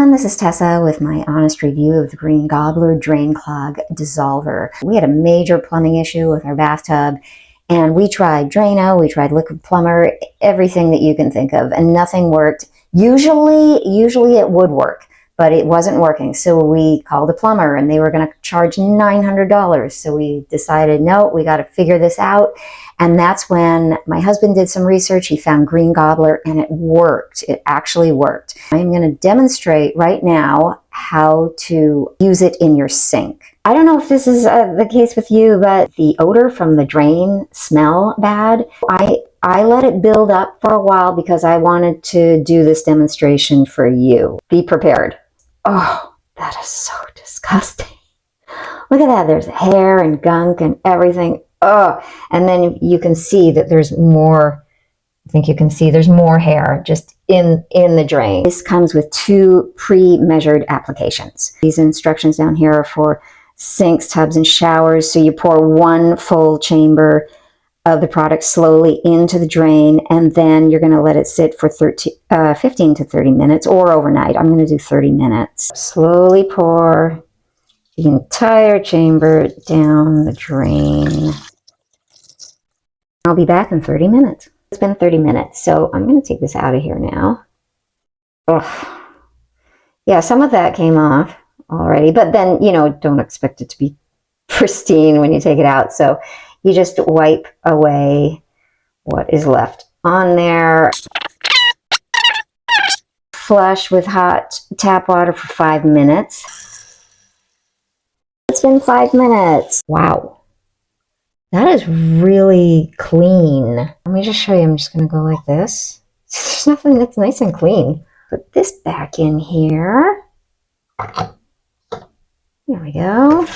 everyone, this is Tessa with my honest review of the green Gobbler Drain Clog Dissolver. We had a major plumbing issue with our bathtub, and we tried Drano, we tried Liquid Plumber, everything that you can think of, and nothing worked. Usually it would work, but it wasn't working. So we called a plumber, and they were going to charge $900. So we decided, no, we got to figure this out. And that's when my husband did some research. He found green Gobbler, and it worked. It actually worked. I'm going to demonstrate right now how to use it in your sink. I don't know if this is the case with you, but the odor from the drain smell bad. I let it build up for a while because I wanted to do this demonstration for you. Be prepared. Oh, that is so disgusting. Look at that. There's hair and gunk and everything. Oh, and then you can see that there's more. I think you can see there's more hair just in the drain. This comes with 2 pre-measured applications. These instructions down here are for sinks, tubs, and showers. So you pour 1 full chamber of the product slowly into the drain, and then you're going to let it sit for 15 to 30 minutes or overnight. I'm going to do 30 minutes. Slowly pour the entire chamber down the drain. I'll be back in 30 minutes. It's been 30 minutes, so I'm going to take this out of here now. Ugh. Yeah, some of that came off already, but then, you know, don't expect it to be pristine when you take it out. So you just wipe away what is left on there. Flush with hot tap water for 5 minutes. It's been 5 minutes. Wow. That is really clean. Let me just show you. I'm just going to go like this. There's nothing that's nice and clean. Put this back in here. There we go.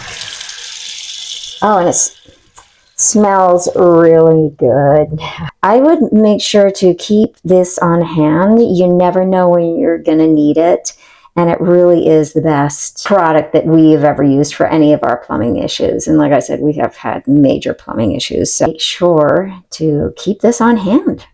Oh, and it smells really good. I would make sure to keep this on hand. You never know when you're going to need it. And it really is the best product that we've ever used for any of our plumbing issues. And like I said, we have had major plumbing issues. So make sure to keep this on hand.